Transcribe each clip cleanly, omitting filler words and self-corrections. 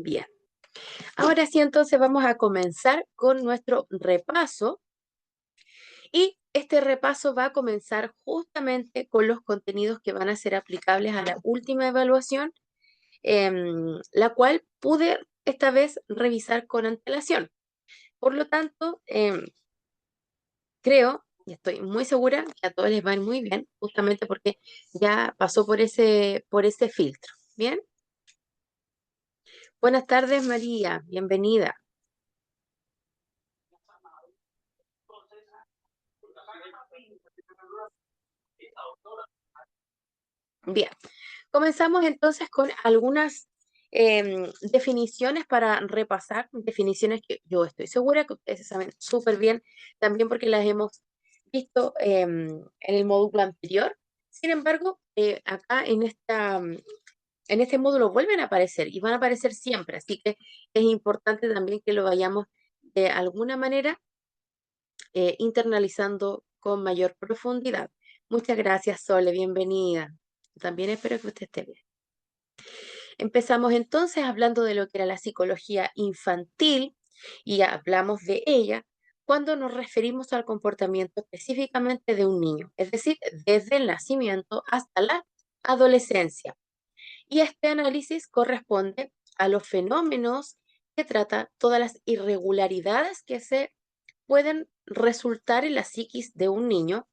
Bien. Ahora sí, entonces vamos a comenzar con nuestro repaso y este repaso va a comenzar justamente con los contenidos que van a ser aplicables a la última evaluación, la cual pude esta vez revisar con antelación. Por lo tanto, creo y estoy muy segura que a todos les va a ir muy bien, justamente porque ya pasó por ese filtro. Bien, buenas tardes, María, bienvenida. Bien, comenzamos entonces con algunas definiciones para repasar, definiciones que yo estoy segura que ustedes saben súper bien, también porque las hemos visto en el módulo anterior. Sin embargo, acá en este módulo vuelven a aparecer y van a aparecer siempre, así que es importante también que lo vayamos de alguna manera internalizando con mayor profundidad. Muchas gracias, Sole, bienvenida. También espero que usted esté bien. Empezamos entonces hablando de lo que era la psicología infantil y hablamos de ella cuando nos referimos al comportamiento específicamente de un niño, es decir, desde el nacimiento hasta la adolescencia. Y este análisis corresponde a los fenómenos que trata todas las irregularidades que se pueden resultar en la psiquis de un niño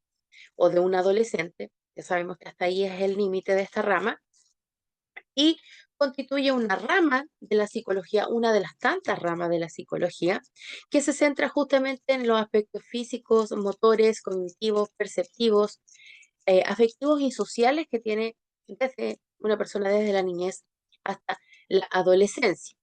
o de un adolescente. Ya sabemos que hasta ahí es el límite de esta rama y constituye una rama de la psicología, una de las tantas ramas de la psicología, que se centra justamente en los aspectos físicos, motores, cognitivos, perceptivos, afectivos y sociales que tiene desde una persona desde la niñez hasta la adolescencia.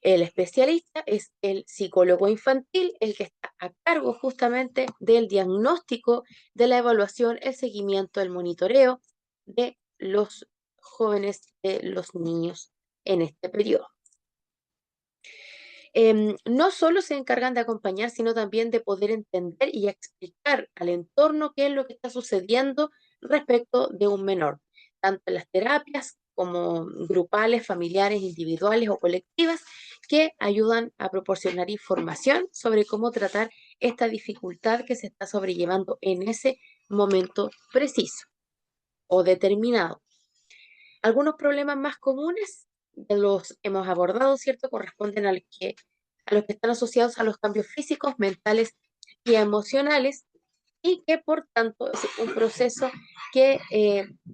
El especialista es el psicólogo infantil, el que está a cargo justamente del diagnóstico, de la evaluación, el seguimiento, el monitoreo de los jóvenes, de los niños en este periodo. No solo se encargan de acompañar, sino también de poder entender y explicar al entorno qué es lo que está sucediendo respecto de un menor, tanto en las terapias como grupales, familiares, individuales o colectivas, que ayudan a proporcionar información sobre cómo tratar esta dificultad que se está sobrellevando en ese momento preciso o determinado. Algunos problemas más comunes de los hemos abordado, ¿cierto? Corresponden a los que están asociados a los cambios físicos, mentales y emocionales, y que por tanto es un proceso que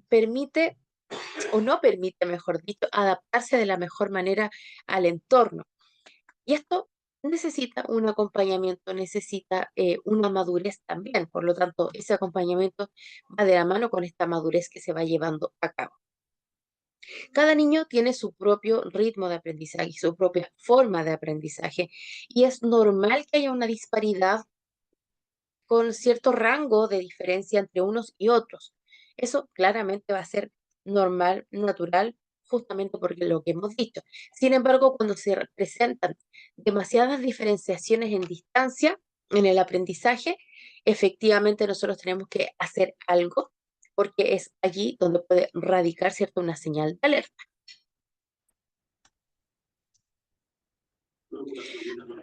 permite o no permite, mejor dicho, adaptarse de la mejor manera al entorno. Y esto necesita un acompañamiento, necesita una madurez también. Por lo tanto, ese acompañamiento va de la mano con esta madurez que se va llevando a cabo. Cada niño tiene su propio ritmo de aprendizaje y su propia forma de aprendizaje y es normal que haya una disparidad con cierto rango de diferencia entre unos y otros. Eso claramente va a ser normal, natural, justamente porque lo que hemos dicho. Sin embargo, cuando se presentan demasiadas diferenciaciones en distancia en el aprendizaje, efectivamente nosotros tenemos que hacer algo porque es allí donde puede radicar, ¿cierto?, una señal de alerta.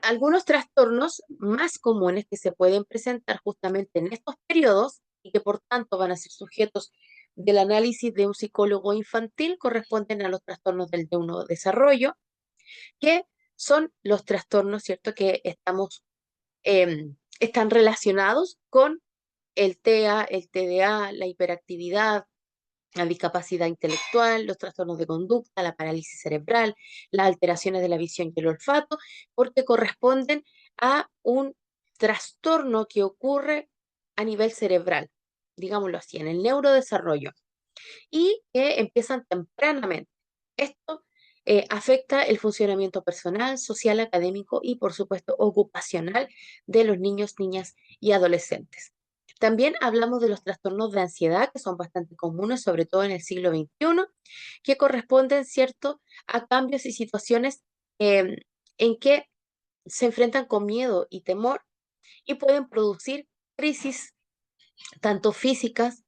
Algunos trastornos más comunes que se pueden presentar justamente en estos periodos y que por tanto van a ser sujetos del análisis de un psicólogo infantil corresponden a los trastornos del neurodesarrollo, que son los trastornos, ¿cierto?, que están relacionados con el TEA, el TDA, la hiperactividad, la discapacidad intelectual, los trastornos de conducta, la parálisis cerebral, las alteraciones de la visión y el olfato, porque corresponden a un trastorno que ocurre a nivel cerebral, digámoslo así, en el neurodesarrollo, y que empiezan tempranamente. Esto afecta el funcionamiento personal, social, académico y, por supuesto, ocupacional de los niños, niñas y adolescentes. También hablamos de los trastornos de ansiedad, que son bastante comunes, sobre todo en el siglo XXI, que corresponden, ¿cierto?, a cambios y situaciones en que se enfrentan con miedo y temor y pueden producir crisis tanto físicas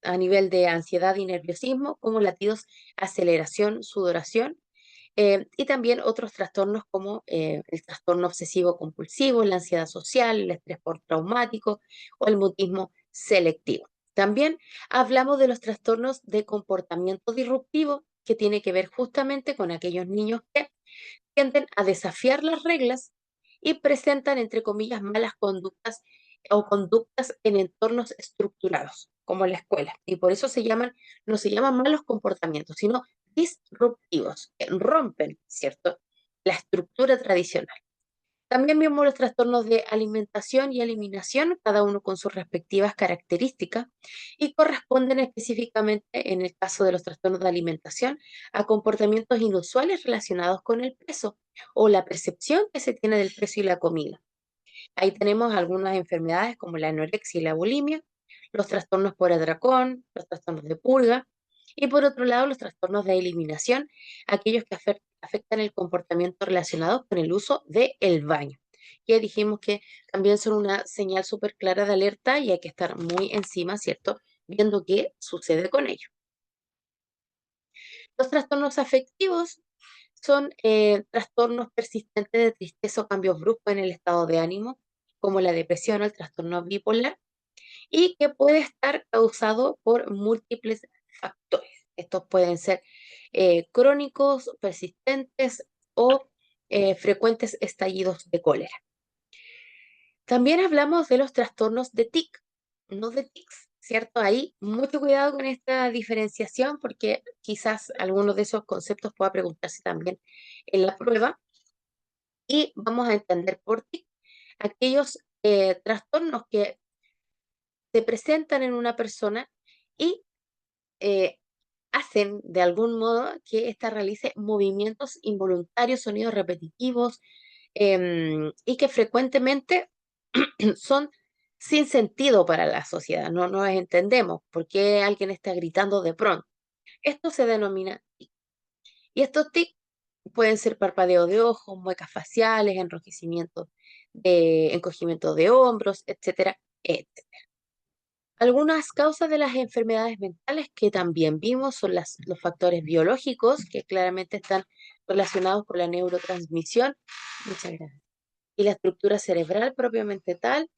a nivel de ansiedad y nerviosismo, como latidos, aceleración, sudoración, y también otros trastornos como el trastorno obsesivo compulsivo, la ansiedad social, el estrés postraumático o el mutismo selectivo. También hablamos de los trastornos de comportamiento disruptivo, que tiene que ver justamente con aquellos niños que tienden a desafiar las reglas y presentan, entre comillas, malas conductas o conductas en entornos estructurados, como la escuela. Y por eso no se llaman malos comportamientos, sino disruptivos, que rompen, ¿cierto?, la estructura tradicional. También vemos los trastornos de alimentación y eliminación, cada uno con sus respectivas características, y corresponden específicamente, en el caso de los trastornos de alimentación, a comportamientos inusuales relacionados con el peso o la percepción que se tiene del peso y la comida. Ahí tenemos algunas enfermedades como la anorexia y la bulimia, los trastornos por atracón, los trastornos de purga, y por otro lado los trastornos de eliminación, aquellos que afectan el comportamiento relacionado con el uso del baño. Ya dijimos que también son una señal súper clara de alerta y hay que estar muy encima, ¿cierto? Viendo qué sucede con ello. Los trastornos afectivos son trastornos persistentes de tristeza o cambios bruscos en el estado de ánimo, como la depresión o el trastorno bipolar, y que puede estar causado por múltiples factores. Estos pueden ser crónicos, persistentes o frecuentes estallidos de cólera. También hablamos de los trastornos de TIC, no de tics, ¿cierto? Ahí mucho cuidado con esta diferenciación porque quizás algunos de esos conceptos pueda preguntarse también en la prueba y vamos a entender por TIC aquellos trastornos que se presentan en una persona y eh, hacen de algún modo que ésta realice movimientos involuntarios, sonidos repetitivos, y que frecuentemente son sin sentido para la sociedad. No nos entendemos por qué alguien está gritando de pronto. Esto se denomina tic. Y estos tics pueden ser parpadeo de ojos, muecas faciales, encogimiento de hombros, etcétera, etcétera. Algunas causas de las enfermedades mentales que también vimos son los factores biológicos, que claramente están relacionados con la neurotransmisión. Muchas gracias. Y la estructura cerebral propiamente tal.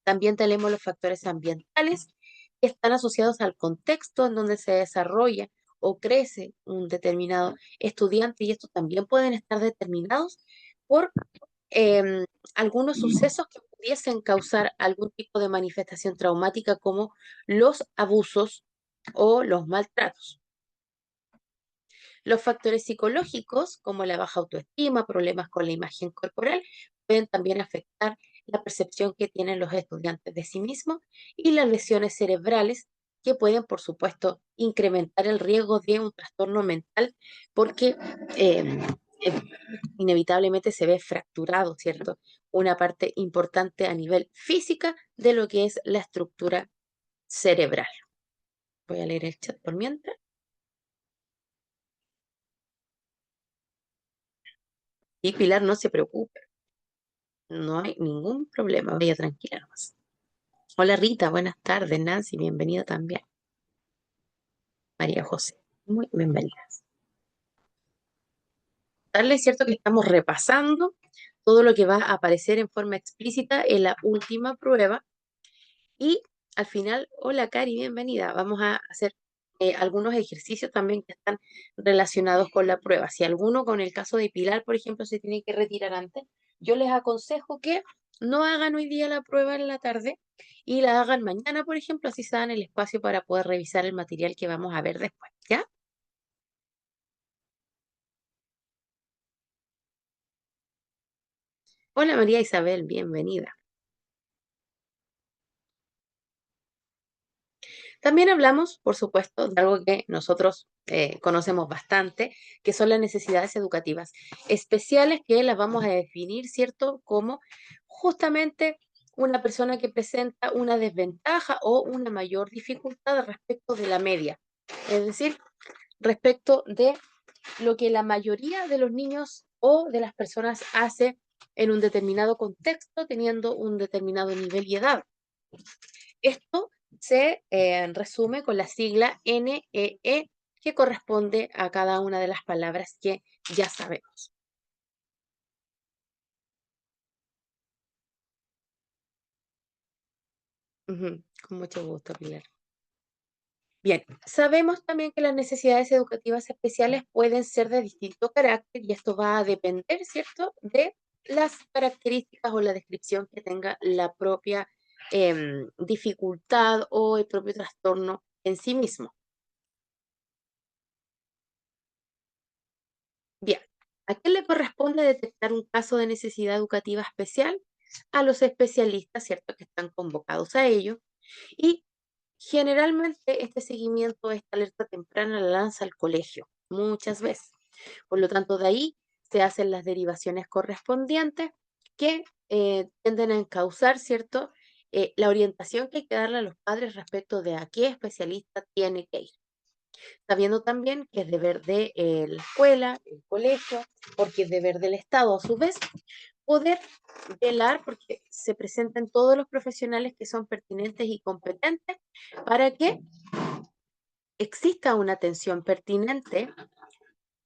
También tenemos los factores ambientales, que están asociados al contexto en donde se desarrolla o crece un determinado estudiante, y estos también pueden estar determinados por em, algunos sucesos que pudiesen causar algún tipo de manifestación traumática, como los abusos o los maltratos. Los factores psicológicos, como la baja autoestima, problemas con la imagen corporal, pueden también afectar la percepción que tienen los estudiantes de sí mismos, y las lesiones cerebrales, que pueden, por supuesto, incrementar el riesgo de un trastorno mental, porque eh, eh, inevitablemente se ve fracturado, ¿cierto? Una parte importante a nivel física de lo que es la estructura cerebral. Voy a leer el chat por mientras. Y Pilar, no se preocupe. No hay ningún problema, vaya tranquila nomás. Hola Rita, buenas tardes. Nancy, bienvenida también. María José, muy bienvenidas. Darle es cierto que estamos repasando todo lo que va a aparecer en forma explícita en la última prueba, y al final, hola Cari, bienvenida. Vamos a hacer algunos ejercicios también que están relacionados con la prueba. Si alguno, con el caso de Pilar, por ejemplo, se tiene que retirar antes, yo les aconsejo que no hagan hoy día la prueba en la tarde y la hagan mañana, por ejemplo, así se dan el espacio para poder revisar el material que vamos a ver después, ¿ya? Hola María Isabel, bienvenida. También hablamos, por supuesto, de algo que nosotros conocemos bastante, que son las necesidades educativas especiales, que las vamos a definir, ¿cierto?, como justamente una persona que presenta una desventaja o una mayor dificultad respecto de la media, es decir, respecto de lo que la mayoría de los niños o de las personas hace en un determinado contexto, teniendo un determinado nivel y edad. Esto se resume con la sigla NEE, que corresponde a cada una de las palabras que ya sabemos. Ujú, con mucho gusto, Pilar. Bien, sabemos también que las necesidades educativas especiales pueden ser de distinto carácter y esto va a depender, ¿cierto?, de las características o la descripción que tenga la propia dificultad o el propio trastorno en sí mismo. Bien, ¿a quién le corresponde detectar un caso de necesidad educativa especial? A los especialistas, ¿cierto?, que están convocados a ello. Y generalmente este seguimiento, esta alerta temprana la lanza el colegio, muchas veces. Por lo tanto, de ahí se hacen las derivaciones correspondientes que tienden a encauzar, ¿cierto? La orientación que hay que darle a los padres respecto de a qué especialista tiene que ir. Sabiendo también que es deber de la escuela, el colegio, porque es deber del Estado a su vez, poder velar porque se presenten todos los profesionales que son pertinentes y competentes para que exista una atención pertinente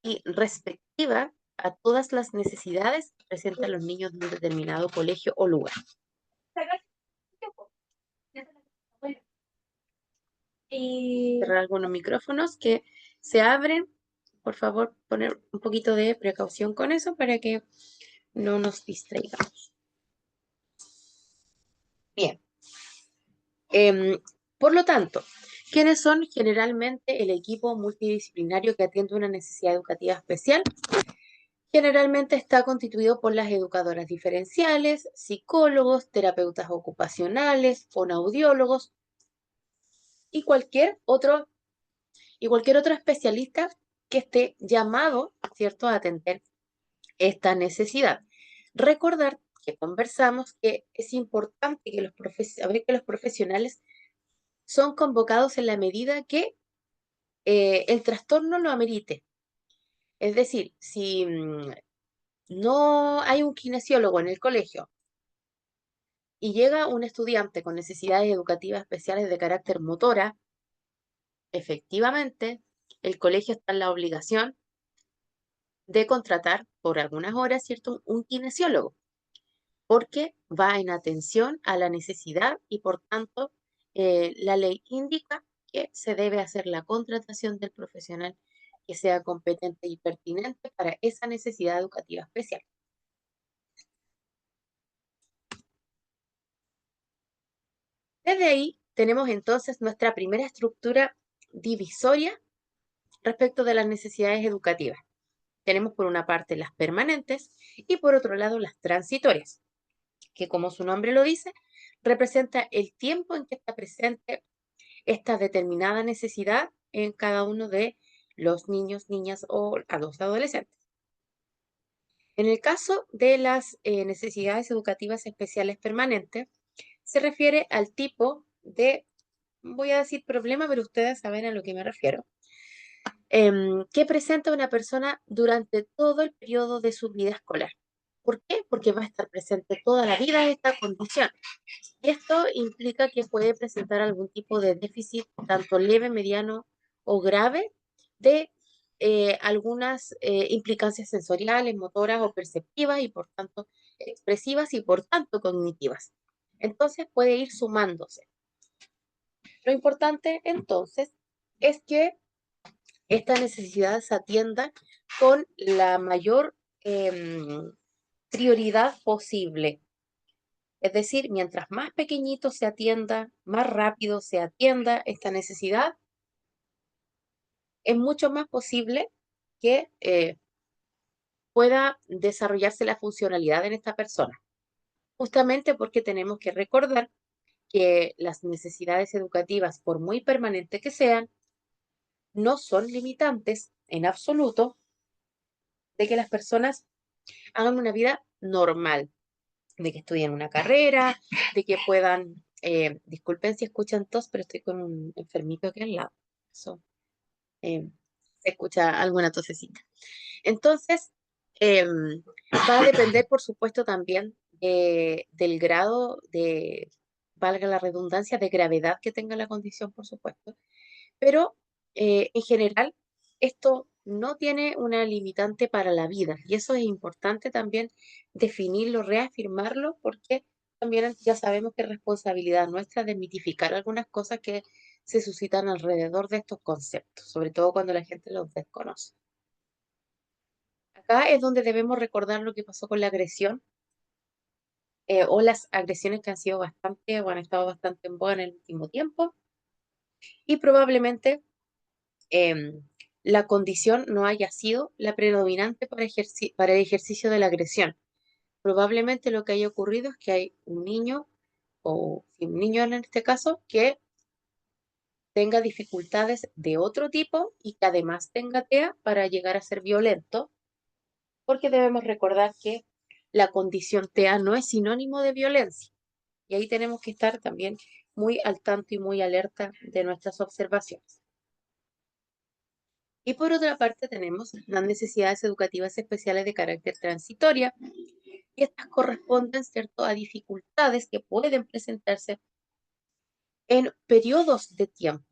y respectiva a todas las necesidades que presentan los niños de un determinado colegio o lugar. Y cerrar algunos micrófonos que se abren. Por favor, poner un poquito de precaución con eso para que no nos distraigamos. Bien. Por lo tanto, ¿quiénes son generalmente el equipo multidisciplinario que atiende una necesidad educativa especial? Generalmente está constituido por las educadoras diferenciales, psicólogos, terapeutas ocupacionales, fonoaudiólogos y cualquier otro especialista que esté llamado, ¿cierto?, a atender esta necesidad. Recordar que conversamos que es importante que los profesionales son convocados en la medida que el trastorno lo amerite. Es decir, si no hay un kinesiólogo en el colegio y llega un estudiante con necesidades educativas especiales de carácter motora, efectivamente, el colegio está en la obligación de contratar por algunas horas, ¿cierto?, un kinesiólogo, porque va en atención a la necesidad y por tanto la ley indica que se debe hacer la contratación del profesional que sea competente y pertinente para esa necesidad educativa especial. Desde ahí tenemos entonces nuestra primera estructura divisoria respecto de las necesidades educativas. Tenemos por una parte las permanentes y por otro lado las transitorias, que como su nombre lo dice, representa el tiempo en que está presente esta determinada necesidad en cada uno de los niños, niñas o a los adolescentes. En el caso de las necesidades educativas especiales permanentes, se refiere al tipo de, voy a decir problema, pero ustedes saben a lo que me refiero, que presenta una persona durante todo el periodo de su vida escolar. ¿Por qué? Porque va a estar presente toda la vida esta condición. Esto implica que puede presentar algún tipo de déficit, tanto leve, mediano o grave, de algunas implicancias sensoriales, motoras o perceptivas y por tanto expresivas y por tanto cognitivas. Entonces puede ir sumándose. Lo importante entonces es que esta necesidad se atienda con la mayor prioridad posible. Es decir, mientras más pequeñito se atienda, más rápido se atienda esta necesidad, es mucho más posible que pueda desarrollarse la funcionalidad en esta persona. Justamente porque tenemos que recordar que las necesidades educativas, por muy permanentes que sean, no son limitantes en absoluto de que las personas hagan una vida normal, de que estudien una carrera, de que puedan, disculpen si escuchan tos, pero estoy con un enfermito aquí al lado. Eso, eh, se escucha alguna tosecita. Entonces, va a depender, por supuesto, también del grado de, valga la redundancia, de gravedad que tenga la condición, por supuesto. Pero en general, esto no tiene una limitante para la vida y eso es importante también definirlo, reafirmarlo, porque también ya sabemos que es responsabilidad nuestra desmitificar algunas cosas que se suscitan alrededor de estos conceptos, sobre todo cuando la gente los desconoce. Acá es donde debemos recordar lo que pasó con la agresión o las agresiones que han sido bastante o han estado bastante en boga en el último tiempo y probablemente em, la condición no haya sido la predominante para el ejercicio de la agresión. Probablemente lo que haya ocurrido es que hay un niño, o sí, un niño en este caso, que tenga dificultades de otro tipo y que además tenga TEA para llegar a ser violento, porque debemos recordar que la condición TEA no es sinónimo de violencia. Y ahí tenemos que estar también muy al tanto y muy alerta de nuestras observaciones. Y por otra parte tenemos las necesidades educativas especiales de carácter transitoria, y estas corresponden, ¿cierto?, a dificultades que pueden presentarse en periodos de tiempo.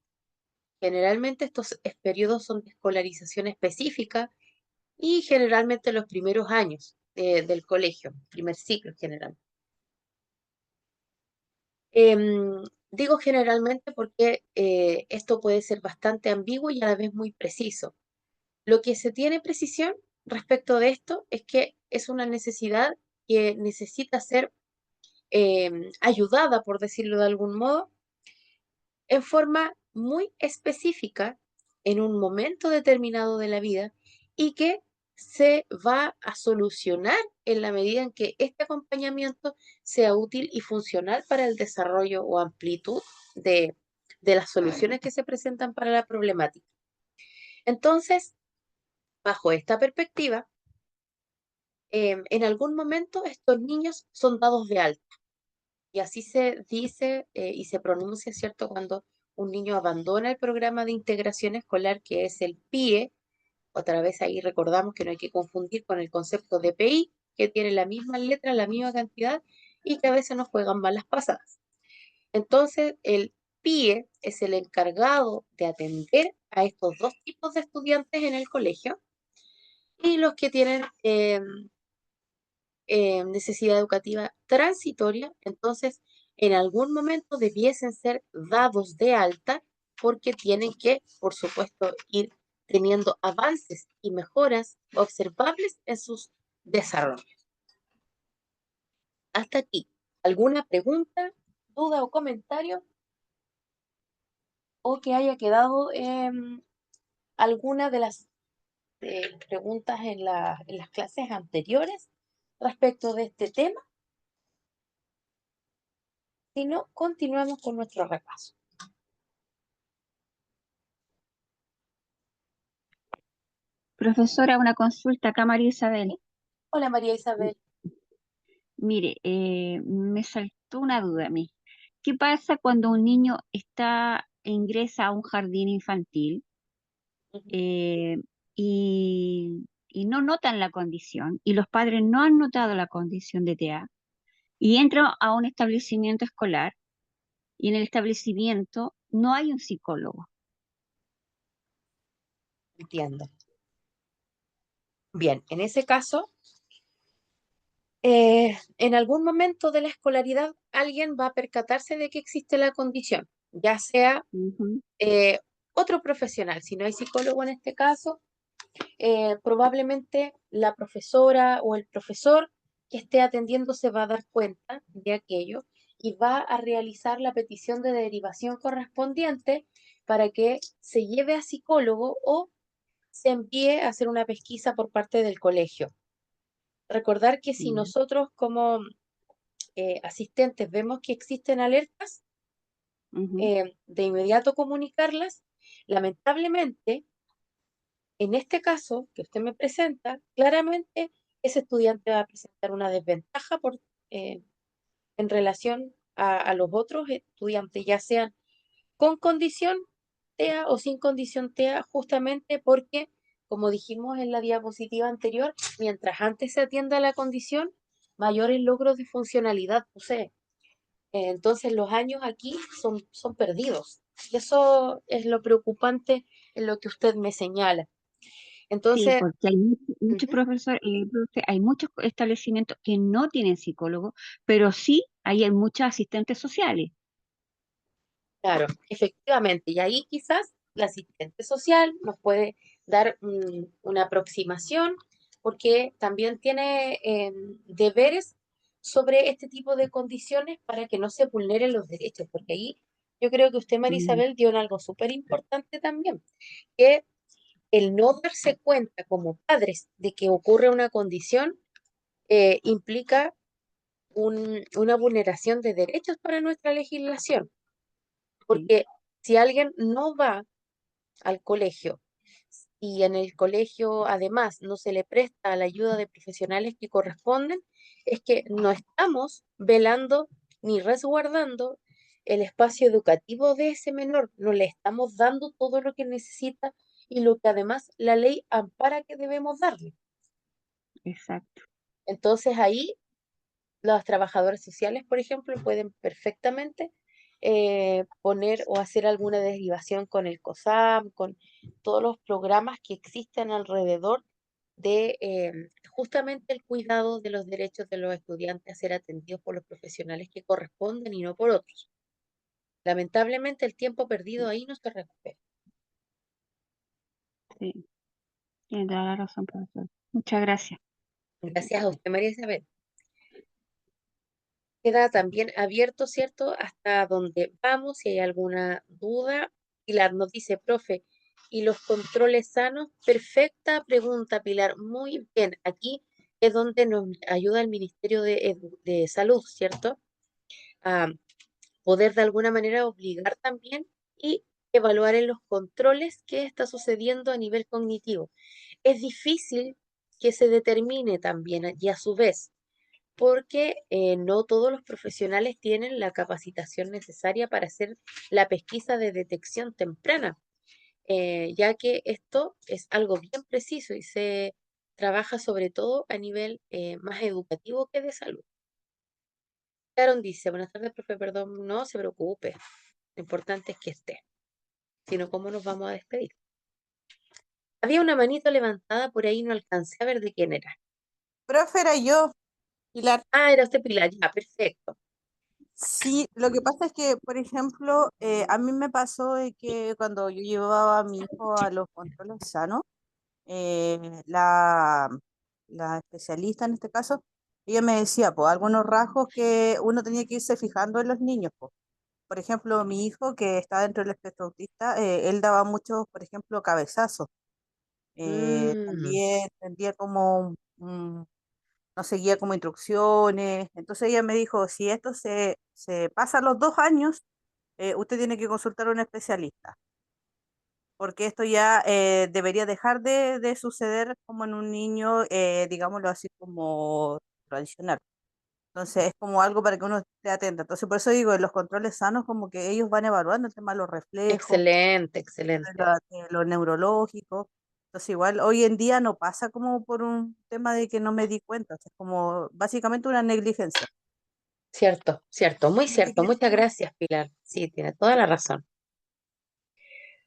Generalmente estos periodos son de escolarización específica y generalmente los primeros años del colegio, primer ciclo en general. Digo generalmente porque esto puede ser bastante ambiguo y a la vez muy preciso. Lo que se tiene precisión respecto de esto es que es una necesidad que necesita ser ayudada, por decirlo de algún modo, en forma muy específica en un momento determinado de la vida y que se va a solucionar en la medida en que este acompañamiento sea útil y funcional para el desarrollo o amplitud de las soluciones que se presentan para la problemática. Entonces, bajo esta perspectiva, en algún momento estos niños son dados de alta. Y así se dice y se pronuncia, ¿cierto?, cuando un niño abandona el programa de integración escolar, que es el PIE. Otra vez ahí recordamos que no hay que confundir con el concepto de PI, que tiene la misma letra, la misma cantidad y que a veces nos juegan malas pasadas. Entonces, el PIE es el encargado de atender a estos dos tipos de estudiantes en el colegio y los que tienen necesidad educativa transitoria, entonces en algún momento debiesen ser dados de alta porque tienen que, por supuesto, ir teniendo avances y mejoras observables en sus desarrollos. Hasta aquí. ¿Alguna pregunta, duda o comentario? ¿O que haya quedado alguna de las preguntas en las clases anteriores respecto de este tema? Si no, continuamos con nuestro repaso. Profesora, una consulta acá, María Isabel. Hola María Isabel. Mire, me saltó una duda a mí. ¿Qué pasa cuando un niño ingresa a un jardín infantil Ujú. eh, y no notan la condición, y los padres no han notado la condición de TEA, y entra a un establecimiento escolar, y en el establecimiento no hay un psicólogo? Entiendo. Bien, en ese caso, en algún momento de la escolaridad alguien va a percatarse de que existe la condición, ya sea Ujú. eh, otro profesional, si no hay psicólogo en este caso, probablemente la profesora o el profesor que esté atendiendo se va a dar cuenta de aquello y va a realizar la petición de derivación correspondiente para que se lleve a psicólogo o se envíe a hacer una pesquisa por parte del colegio. Recordar que si Ya. nosotros como asistentes vemos que existen alertas, Ujú. de inmediato comunicarlas. Lamentablemente, en este caso que usted me presenta, claramente ese estudiante va a presentar una desventaja eh, en relación a los otros estudiantes, ya sean con condición TEA o sin condición TEA, justamente porque, como dijimos en la diapositiva anterior, mientras antes se atienda la condición, mayores logros de funcionalidad posee. Entonces los años aquí son perdidos. Y eso es lo preocupante en lo que usted me señala. Sí, Entonces, porque hay muchos ujú, profesores, hay muchos establecimientos que no tienen psicólogo, pero sí hay muchos asistentes sociales. claro, efectivamente, y ahí quizás la asistente social nos puede dar una aproximación, porque también tiene deberes sobre este tipo de condiciones para que no se vulneren los derechos, porque ahí yo creo que usted, María Mm, Isabel, dio en algo súper importante también, que el no darse cuenta como padres de que ocurre una condición implica una vulneración de derechos para nuestra legislación, sí, porque si alguien no va al colegio y en el colegio además no se le presta la ayuda de profesionales que corresponden, es que no estamos velando ni resguardando el espacio educativo de ese menor, no le estamos dando todo lo que necesita y lo que además la ley ampara que debemos darle. exacto. Entonces ahí los trabajadores sociales, por ejemplo, pueden perfectamente poner o hacer alguna derivación con el COSAM, con todos los programas que existen alrededor de justamente el cuidado de los derechos de los estudiantes a ser atendidos por los profesionales que corresponden y no por otros. Lamentablemente el tiempo perdido ahí no se recupera. Sí, tiene toda la razón, profesor. Muchas gracias. Gracias a usted, María Isabel. Queda también abierto, ¿cierto? Hasta donde vamos, si hay alguna duda. Pilar nos dice, profe, ¿y los controles sanos? Perfecta pregunta, Pilar. Muy bien. Aquí es donde nos ayuda el Ministerio de Salud, ¿cierto? A poder de alguna manera obligar también y evaluar en los controles qué está sucediendo a nivel cognitivo. Es difícil que se determine también y a su vez porque no todos los profesionales tienen la capacitación necesaria para hacer la pesquisa de detección temprana, ya que esto es algo bien preciso y se trabaja sobre todo a nivel más educativo que de salud. Sharon dice, buenas tardes, profe, perdón, no se preocupe, lo importante es que esté, sino cómo nos vamos a despedir. Había una manito levantada por ahí, no alcancé a ver de quién era. Profe, era yo, Pilar. Ah, era usted Pilar, ya, perfecto. Sí, lo que pasa es que, por ejemplo, a mí me pasó de que cuando yo llevaba a mi hijo a los controles sanos, eh, la, la especialista en este caso, ella me decía, pues, algunos rasgos que uno tenía que irse fijando en los niños, pues. Por ejemplo, mi hijo que está dentro del espectro autista, él daba muchos, por ejemplo, cabezazos. Mm, También tendría como no seguía como instrucciones. Entonces ella me dijo, si esto se pasa los 2 años, usted tiene que consultar a un especialista, porque esto ya debería dejar de suceder como en un niño, digámoslo así, como tradicional. Entonces es como algo para que uno esté atento. Entonces por eso digo, en los controles sanos como que ellos van evaluando el tema de los reflejos, excelente, excelente. de lo neurológico. Entonces igual hoy en día no pasa como por un tema de que no me di cuenta, o sea, es como básicamente una negligencia. Cierto, cierto, muy Lo que cierto. Muchas quería- gracias, Pilar. Sí, tiene toda la razón.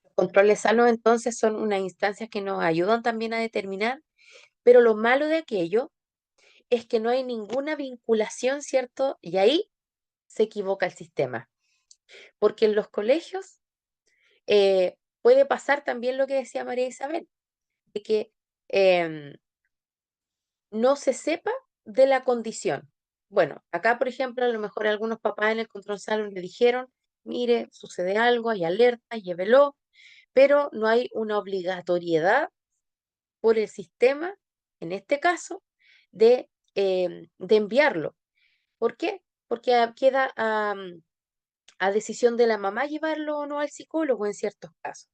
Los controles sanos entonces son unas instancias que nos ayudan también a determinar, pero lo malo de aquello es que no hay ninguna vinculación, ¿cierto? Y ahí se equivoca el sistema, porque en los colegios puede pasar también lo que decía María Isabel, de que em, no se sepa de la condición. Bueno, acá, por ejemplo, a lo mejor algunos papás en el control salón le dijeron, mire, sucede algo, hay alerta, llévelo, pero no hay una obligatoriedad por el sistema, en este caso, de enviarlo. ¿Por qué? Porque queda a decisión de la mamá llevarlo o no al psicólogo en ciertos casos.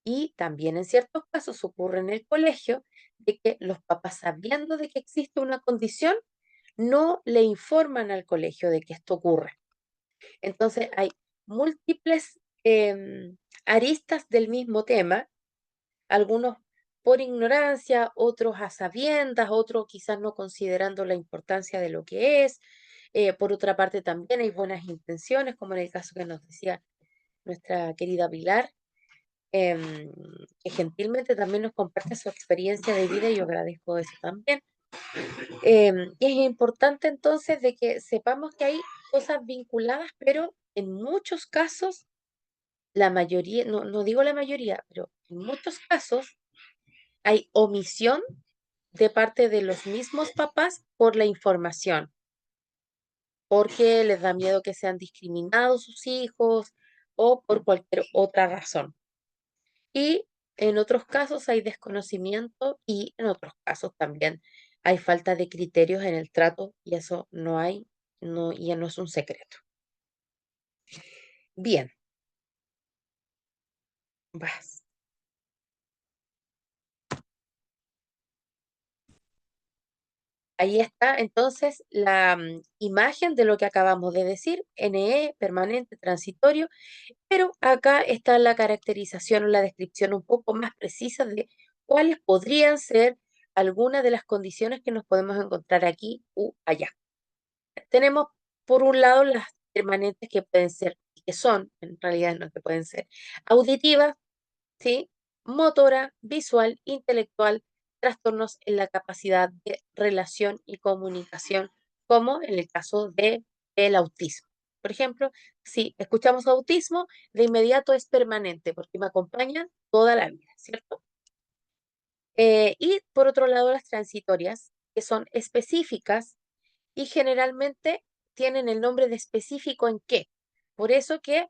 Y también en ciertos casos ocurre en el colegio de que los papás, sabiendo de que existe una condición, no le informan al colegio de que esto ocurre. Entonces hay múltiples aristas del mismo tema, algunos por ignorancia, otros a sabiendas, otros quizás no considerando la importancia de lo que es. Por otra parte, también hay buenas intenciones, como en el caso que nos decía nuestra querida Pilar, que gentilmente también nos comparte su experiencia de vida y yo agradezco eso también. Y es importante entonces de que sepamos que hay cosas vinculadas, pero en muchos casos, la mayoría, no digo la mayoría, pero en muchos casos hay omisión de parte de los mismos papás por la información, porque les da miedo que sean discriminados sus hijos o por cualquier otra razón. Y en otros casos hay desconocimiento y en otros casos también hay falta de criterios en el trato y eso no hay, no, ya no es un secreto. Bien, vas. Ahí está entonces la imagen de lo que acabamos de decir, NE, permanente, transitorio, pero acá está la caracterización o la descripción un poco más precisa de cuáles podrían ser algunas de las condiciones que nos podemos encontrar aquí u allá. Tenemos por un lado las permanentes que pueden ser, y que son, en realidad no que pueden ser, auditivas, ¿sí? Motora, visual, intelectual, trastornos en la capacidad de relación y comunicación, como en el caso del autismo. Por ejemplo, si escuchamos autismo, de inmediato es permanente porque me acompaña toda la vida, ¿cierto? Y por otro lado, las transitorias, que son específicas y generalmente tienen el nombre de específico en qué. Por eso que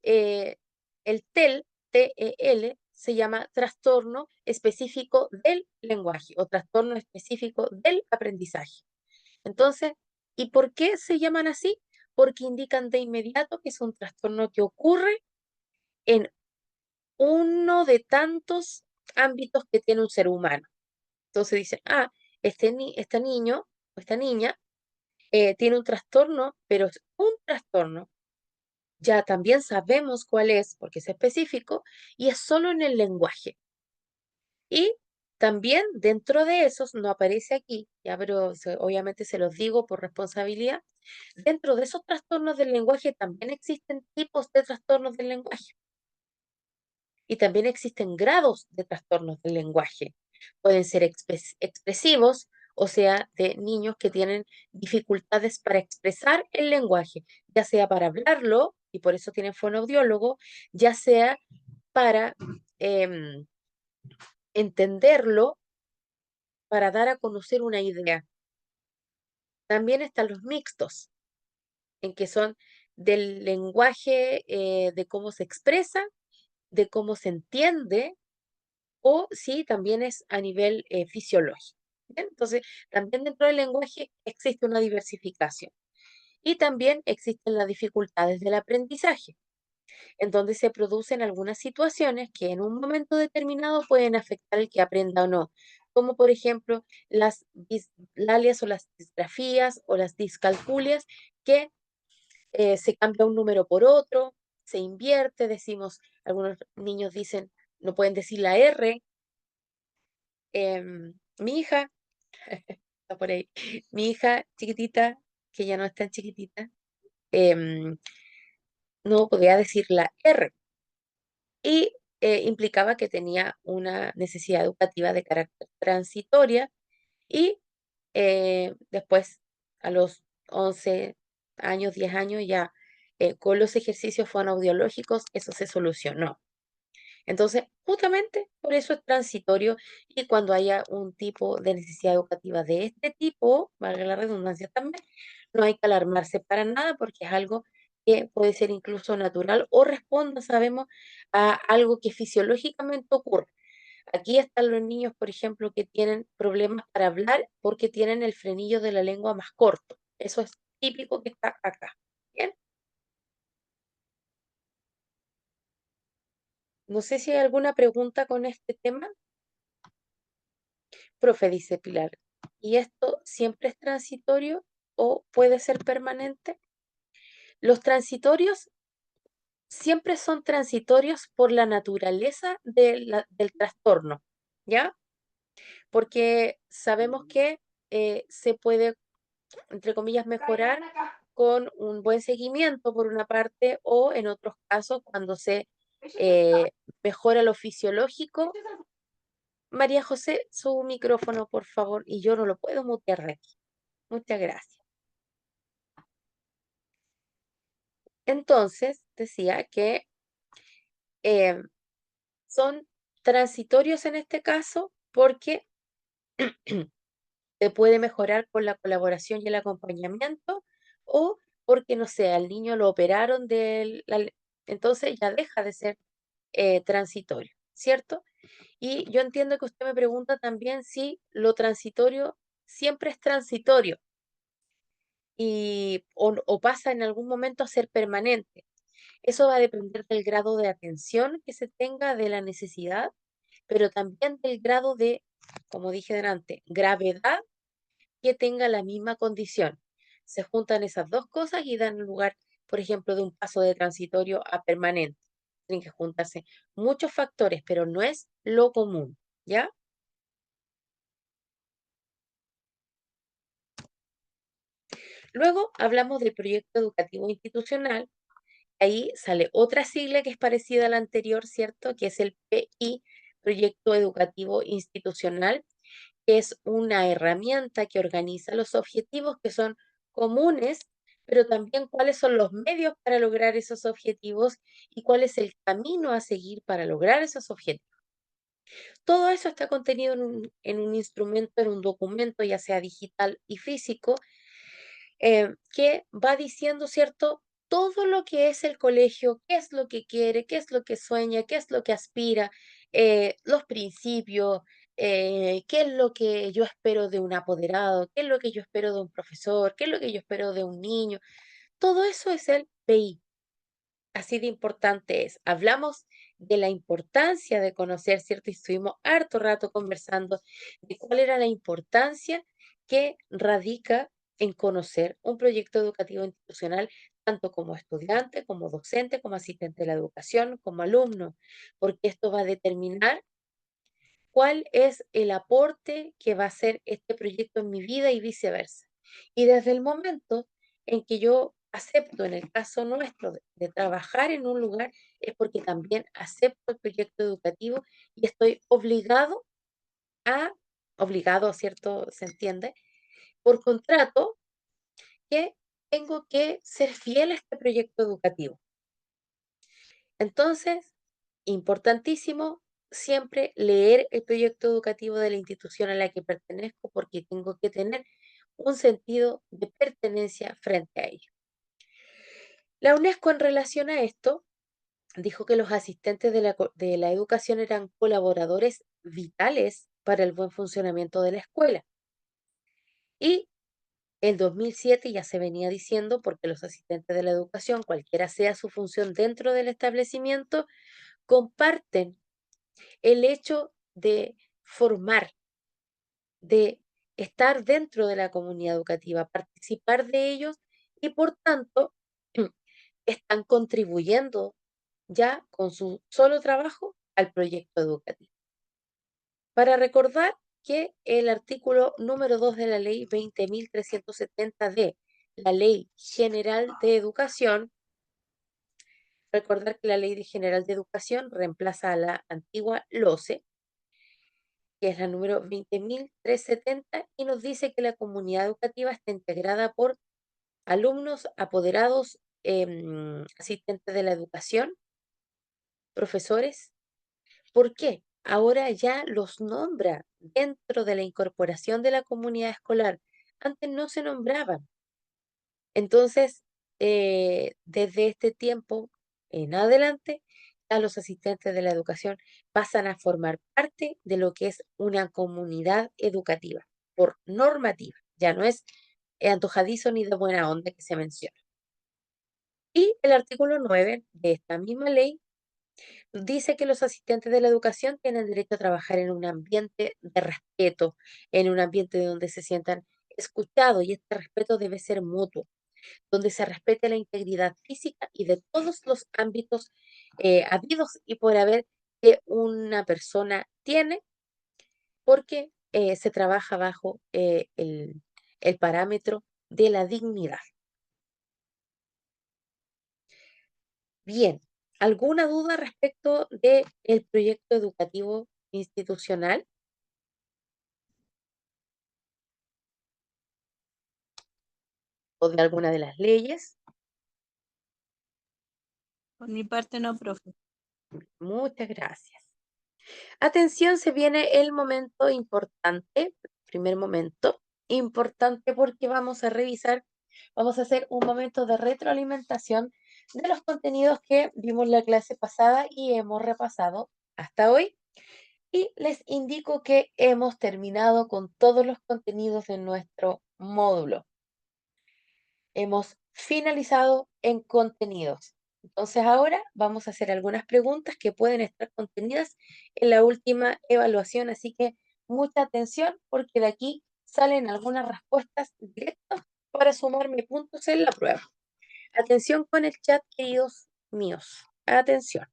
el TEL, TEL, se llama trastorno específico del lenguaje o trastorno específico del aprendizaje. Entonces, ¿y por qué se llaman así? Porque indican de inmediato que es un trastorno que ocurre en uno de tantos ámbitos que tiene un ser humano. Entonces dicen, este niño o esta niña tiene un trastorno, pero es un trastorno. Ya también sabemos cuál es, porque es específico, y es solo en el lenguaje. Y también dentro de esos, no aparece aquí, ya, pero obviamente se los digo por responsabilidad, dentro de esos trastornos del lenguaje también existen tipos de trastornos del lenguaje. Y también existen grados de trastornos del lenguaje. Pueden ser expresivos, o sea, de niños que tienen dificultades para expresar el lenguaje, ya sea para hablarlo, y por eso tienen fonoaudiólogo, ya sea para entenderlo, para dar a conocer una idea. También están los mixtos, en que son del lenguaje, de cómo se expresa, de cómo se entiende, o si también es a nivel fisiológico. ¿Bien? Entonces, también dentro del lenguaje existe una diversificación. Y también existen las dificultades del aprendizaje, en donde se producen algunas situaciones que en un momento determinado pueden afectar el que aprenda o no, como por ejemplo las dislalias o las disgrafías o las discalculias, que se cambia un número por otro, se invierte, decimos, algunos niños dicen, no pueden decir la R. Mi hija, está por ahí, mi hija chiquitita, que ya no es tan chiquitita, em, no podía decir la R y implicaba que tenía una necesidad educativa de carácter transitoria y después a los 11 años, 10 años ya con los ejercicios fonoaudiológicos eso se solucionó. Entonces, justamente por eso es transitorio y cuando haya un tipo de necesidad educativa de este tipo, valga la redundancia también, no hay que alarmarse para nada porque es algo que puede ser incluso natural o responda, sabemos, a algo que fisiológicamente ocurre. Aquí están los niños, por ejemplo, que tienen problemas para hablar porque tienen el frenillo de la lengua más corto. Eso es típico que está acá. Bien, no sé si hay alguna pregunta con este tema. Profe, dice Pilar, ¿y esto siempre es transitorio o puede ser permanente? Los transitorios siempre son transitorios por la naturaleza del trastorno, ¿ya? Porque sabemos que se puede, entre comillas, mejorar con un buen seguimiento por una parte o en otros casos cuando se eh, mejora lo fisiológico. María José, su micrófono, por favor, y yo no lo puedo mutear de aquí. Muchas gracias. Entonces, decía que eh, son transitorios en este caso porque se puede mejorar con la colaboración y el acompañamiento o porque, no sé, al niño lo operaron entonces ya deja de ser transitorio, ¿cierto? Y yo entiendo que usted me pregunta también si lo transitorio siempre es transitorio o pasa en algún momento a ser permanente. Eso va a depender del grado de atención que se tenga, de la necesidad, pero también del grado de, como dije delante, gravedad que tenga la misma condición. Se juntan esas dos cosas y dan lugar, por ejemplo, de un paso de transitorio a permanente. Tienen que juntarse muchos factores, pero no es lo común, ¿ya? Luego hablamos del proyecto educativo institucional. Ahí sale otra sigla que es parecida a la anterior, ¿cierto? Que es el PI, Proyecto Educativo Institucional, que es una herramienta que organiza los objetivos que son comunes, pero también cuáles son los medios para lograr esos objetivos y cuál es el camino a seguir para lograr esos objetivos. Todo eso está contenido en un instrumento, en un documento, ya sea digital y físico, que va diciendo, ¿cierto? Todo lo que es el colegio, qué es lo que quiere, qué es lo que sueña, qué es lo que aspira, los principios, qué es lo que yo espero de un apoderado, qué es lo que yo espero de un profesor, qué es lo que yo espero de un niño. Todo eso es el PI. Así de importante es. Hablamos de la importancia de conocer, ¿cierto? Y estuvimos harto rato conversando de cuál era la importancia que radica en conocer un proyecto educativo institucional, tanto como estudiante, como docente, como asistente de la educación, como alumno, porque esto va a determinar cuál es el aporte que va a hacer este proyecto en mi vida y viceversa. Y desde el momento en que yo acepto, en el caso nuestro, de trabajar en un lugar, es porque también acepto el proyecto educativo y estoy obligado, ¿cierto? ¿Se entiende? Por contrato, que tengo que ser fiel a este proyecto educativo. Entonces, importantísimo siempre leer el proyecto educativo de la institución a la que pertenezco porque tengo que tener un sentido de pertenencia frente a ello. La UNESCO en relación a esto dijo que los asistentes de la educación eran colaboradores vitales para el buen funcionamiento de la escuela. Y el 2007 ya se venía diciendo porque los asistentes de la educación, cualquiera sea su función dentro del establecimiento, comparten el hecho de formar, de estar dentro de la comunidad educativa, participar de ellos y por tanto están contribuyendo ya con su solo trabajo al proyecto educativo. Para recordar que el artículo número 2 de la ley 20.370 de la Ley General de Educación, recordar que la Ley General de Educación reemplaza a la antigua LOCE, que es la número 20.370, y nos dice que la comunidad educativa está integrada por alumnos, apoderados, asistentes de la educación, profesores. ¿Por qué? Ahora ya los nombra dentro de la incorporación de la comunidad escolar. Antes no se nombraban. Entonces, desde este tiempo en adelante, a los asistentes de la educación pasan a formar parte de lo que es una comunidad educativa por normativa. Ya no es antojadizo ni de buena onda que se menciona. Y el artículo 9 de esta misma ley dice que los asistentes de la educación tienen derecho a trabajar en un ambiente de respeto, en un ambiente donde se sientan escuchados y este respeto debe ser mutuo, donde se respete la integridad física y de todos los ámbitos habidos y por haber que una persona tiene, porque se trabaja bajo el parámetro de la dignidad. Bien, ¿Alguna duda respecto del proyecto educativo institucional? ¿O de alguna de las leyes? Por mi parte no, profe. Muchas gracias. Atención, se viene el momento importante, primer momento, importante porque vamos a revisar, vamos a hacer un momento de retroalimentación de los contenidos que vimos la clase pasada y hemos repasado hasta hoy. Y les indico que hemos terminado con todos los contenidos de nuestro módulo. Hemos finalizado en contenidos. Entonces ahora vamos a hacer algunas preguntas que pueden estar contenidas en la última evaluación, así que mucha atención porque de aquí salen algunas respuestas directas para sumarme puntos en la prueba. Atención con el chat, queridos míos. Atención.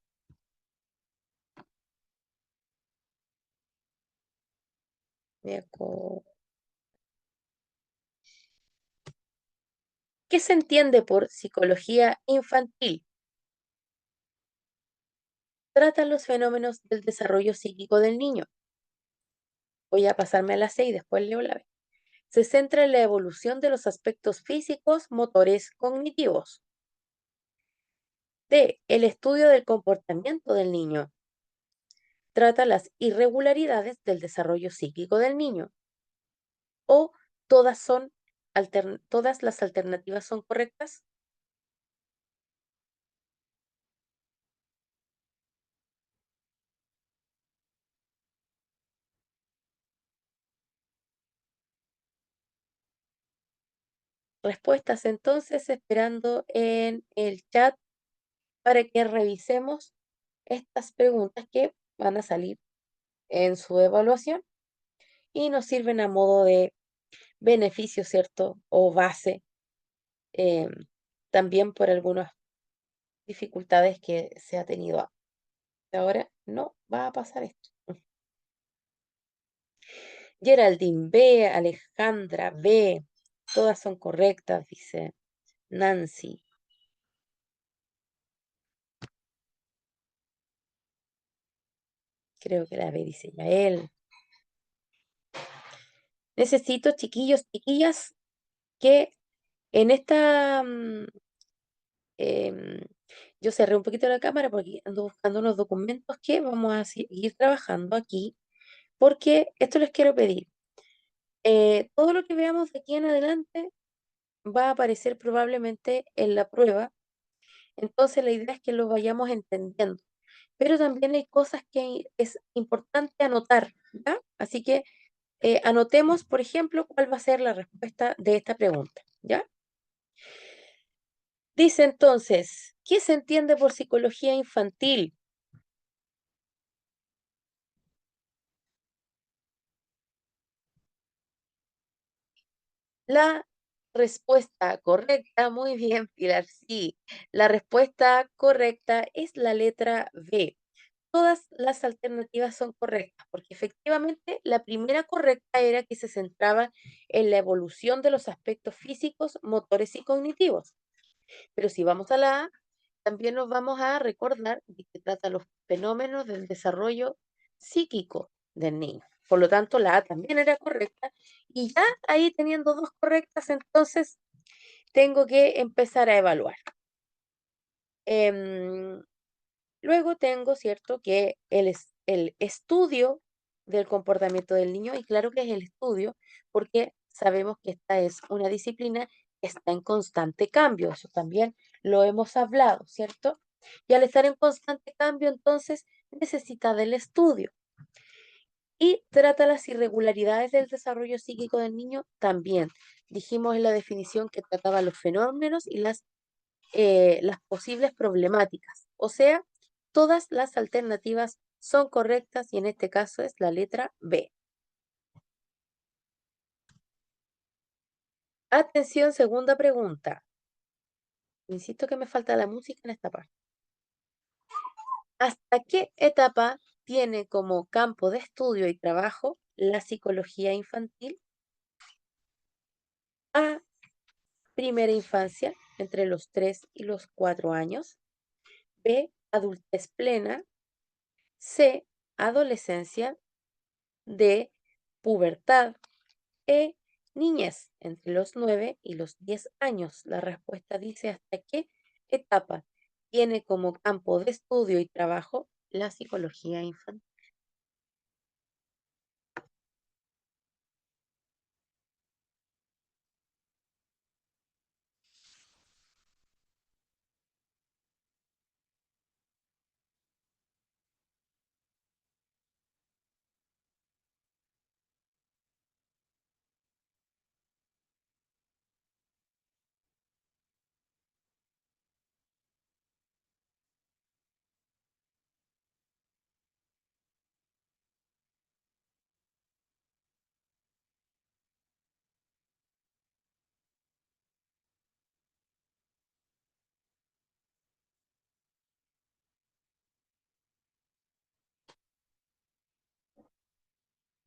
¿Qué se entiende por psicología infantil? Trata los fenómenos del desarrollo psíquico del niño. Voy a pasarme a la C y después leo la B. Se centra en la evolución de los aspectos físicos, motores, cognitivos. D. El estudio del comportamiento del niño. Trata las irregularidades del desarrollo psíquico del niño. O todas las alternativas son correctas. Respuestas entonces esperando en el chat para que revisemos estas preguntas que van a salir en su evaluación y nos sirven a modo de beneficio, ¿cierto? O base, em, también por algunas dificultades que se ha tenido ahora. No va a pasar esto. Geraldine B, Alejandra B, todas son correctas, dice Nancy. Creo que la B dice Yael. Necesito, chiquillos, chiquillas, que en esta em, yo cerré un poquito la cámara porque ando buscando unos documentos que vamos a seguir trabajando aquí, porque esto les quiero pedir. Todo lo que veamos de aquí en adelante va a aparecer probablemente en la prueba, entonces la idea es que lo vayamos entendiendo, pero también hay cosas que es importante anotar, ¿ya? Así que anotemos, por ejemplo, cuál va a ser la respuesta de esta pregunta, ¿ya? Dice entonces, ¿qué se entiende por psicología infantil? La respuesta correcta, muy bien, Pilar, sí. La respuesta correcta es la letra B. Todas las alternativas son correctas, porque efectivamente la primera correcta era que se centraba en la evolución de los aspectos físicos, motores y cognitivos. Pero si vamos a la A, también nos vamos a recordar de que trata los fenómenos del desarrollo psíquico del niño. Por lo tanto, la A también era correcta. Y ya ahí teniendo dos correctas, entonces tengo que empezar a evaluar. Em, Luego tengo, ¿cierto?, que el estudio del comportamiento del niño, y claro que es el estudio, porque sabemos que esta es una disciplina que está en constante cambio, eso también lo hemos hablado, ¿cierto? Y al estar en constante cambio, entonces necesita del estudio. Y trata las irregularidades del desarrollo psíquico del niño también. Dijimos en la definición que trataba los fenómenos y las posibles problemáticas. O sea, todas las alternativas son correctas y en este caso es la letra B. Atención, segunda pregunta. Insisto que me falta la música en esta parte. ¿Hasta qué etapa tiene como campo de estudio y trabajo la psicología infantil? A, primera infancia, entre los 3 y los 4 años. B, adultez plena. C, adolescencia. D, pubertad. E, niñez, entre los 9 y los 10 años. La respuesta dice hasta qué etapa tiene como campo de estudio y trabajo la psicología infantil.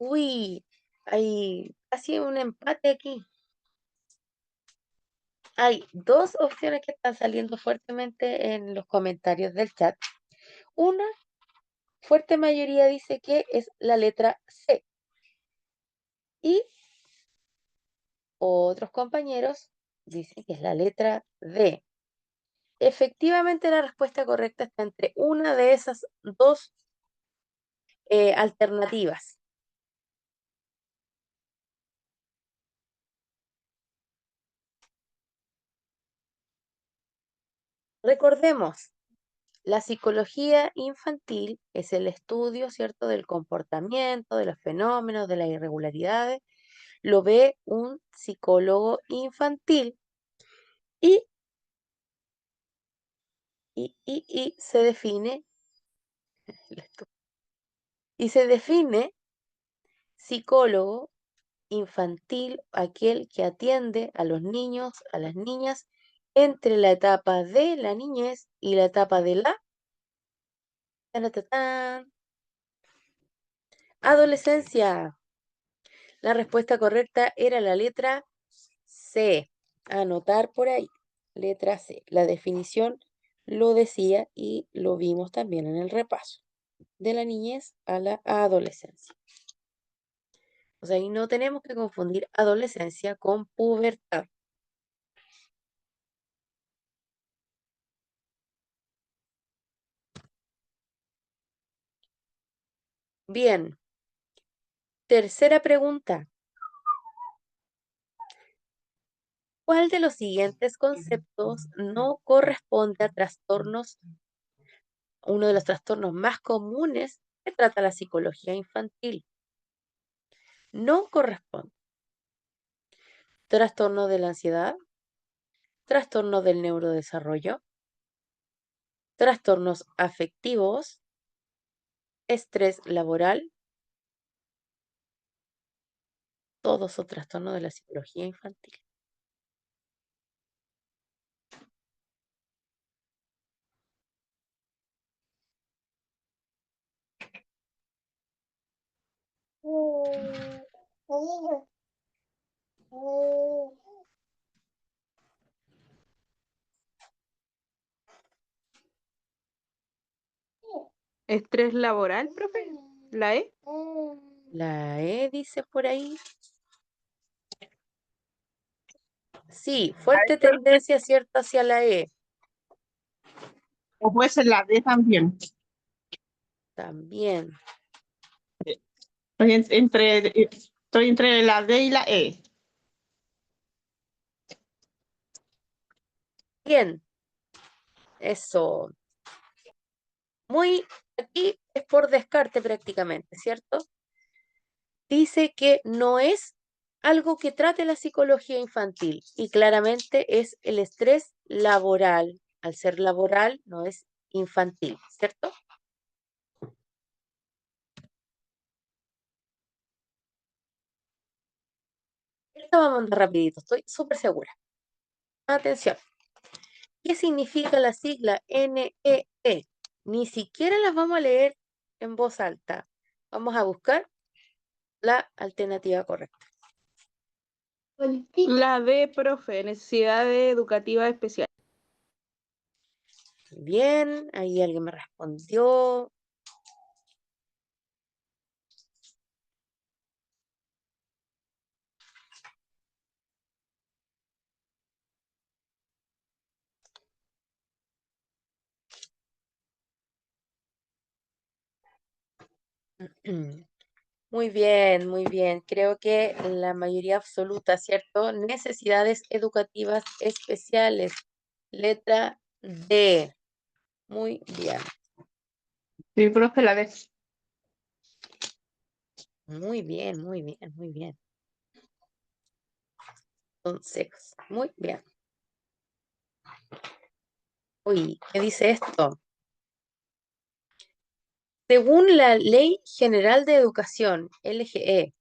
Uy, hay casi un empate aquí. Hay dos opciones que están saliendo fuertemente en los comentarios del chat. Una fuerte mayoría dice que es la letra C. Y otros compañeros dicen que es la letra D. Efectivamente, la respuesta correcta está entre una de esas dos alternativas. Recordemos, la psicología infantil es el estudio, ¿cierto?, del comportamiento, de los fenómenos, de las irregularidades. Lo ve un psicólogo infantil y se define, psicólogo infantil aquel que atiende a los niños, a las niñas, entre la etapa de la niñez y la etapa de la taratán, adolescencia. La respuesta correcta era la letra C. Anotar por ahí. Letra C. La definición lo decía y lo vimos también en el repaso. De la niñez a la adolescencia. O sea, ahí no tenemos que confundir adolescencia con pubertad. Bien. Tercera pregunta. ¿Cuál de los siguientes conceptos no corresponde a trastornos, uno de los trastornos más comunes que trata la psicología infantil? No corresponde. Trastorno de la ansiedad, trastorno del neurodesarrollo, trastornos afectivos, estrés laboral, todos son trastornos de la psicología infantil. ¿Estrés laboral, profe? ¿La E? La E dice por ahí. Sí, fuerte tendencia, ¿cierto?, hacia la E. ¿O puede ser la D también? También. Estoy entre la D y la E. Bien. Eso. Aquí es por descarte prácticamente, ¿cierto? Dice que no es algo que trate la psicología infantil y claramente es el estrés laboral. Al ser laboral no es infantil, ¿cierto? Esto vamos a andar rapidito, estoy súper segura. Atención. ¿Qué significa la sigla NEE? Ni siquiera las vamos a leer en voz alta. Vamos a buscar la alternativa correcta. La D, profe, necesidades educativas especiales. Bien, ahí alguien me respondió. Muy bien, muy bien. Creo que la mayoría absoluta, ¿cierto? Necesidades educativas especiales. Letra D. Muy bien, Sí, profe, la vez. muy bien, muy bien, muy bien. Entonces, muy bien. Uy, ¿qué dice esto? Según la Ley General de Educación, LGE,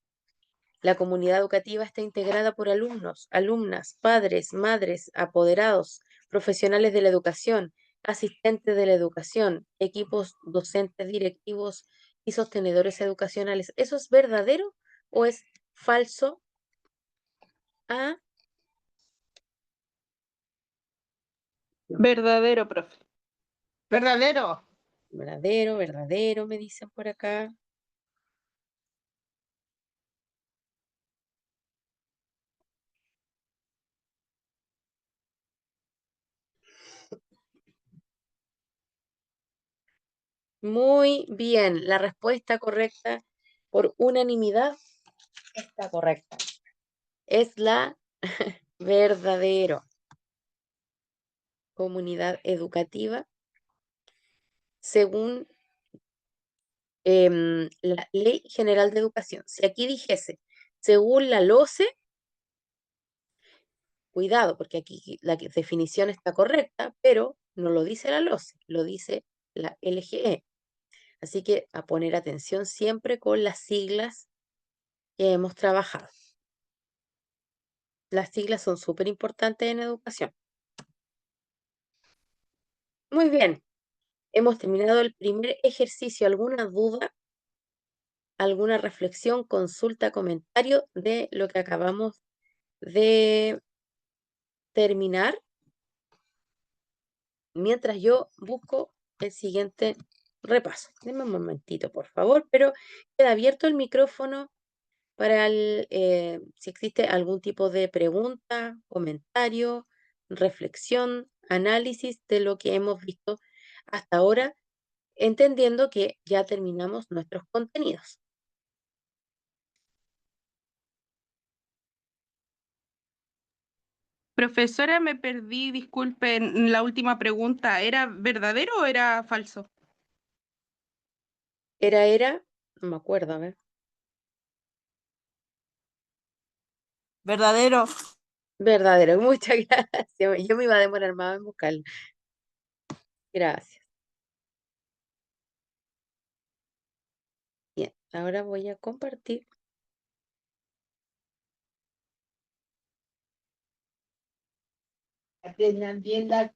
la comunidad educativa está integrada por alumnos, alumnas, padres, madres, apoderados, profesionales de la educación, asistentes de la educación, equipos docentes, directivos y sostenedores educacionales. ¿Eso es verdadero o es falso? A, Verdadero, profe. Verdadero. verdadero, verdadero, me dicen por acá. Muy bien, la respuesta correcta por unanimidad está correcta. Es la verdadero. Comunidad educativa, según la Ley General de Educación. Si aquí dijese, según la LOCE, cuidado, porque aquí la definición está correcta, pero no lo dice la LOCE, lo dice la LGE. Así que a poner atención siempre con las siglas que hemos trabajado. Las siglas son súper importantes en educación. Muy bien, hemos terminado el primer ejercicio. ¿Alguna duda? ¿Alguna reflexión, consulta, comentario de lo que acabamos de terminar? Mientras yo busco el siguiente repaso. Denme un momentito, por favor, pero queda abierto el micrófono para si existe algún tipo de pregunta, comentario, reflexión, análisis de lo que hemos visto hasta ahora, entendiendo que ya terminamos nuestros contenidos. Profesora, me perdí, disculpen, la última pregunta. ¿Era verdadero o era falso? No me acuerdo, a ver. Verdadero. Verdadero, muchas gracias. Yo me iba a demorar más en buscarlo. Gracias. Bien, ahora voy a compartir. Atiendan bien la...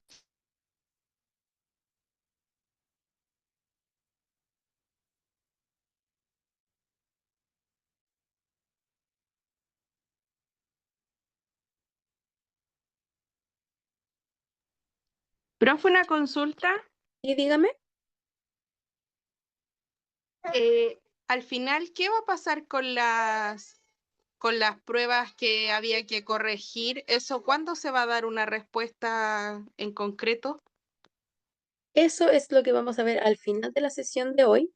Profe, una consulta. Y dígame, Al final, ¿qué va a pasar con las pruebas que había que corregir? ¿Eso cuándo se va a dar una respuesta en concreto? eso es lo que vamos a ver al final de la sesión de hoy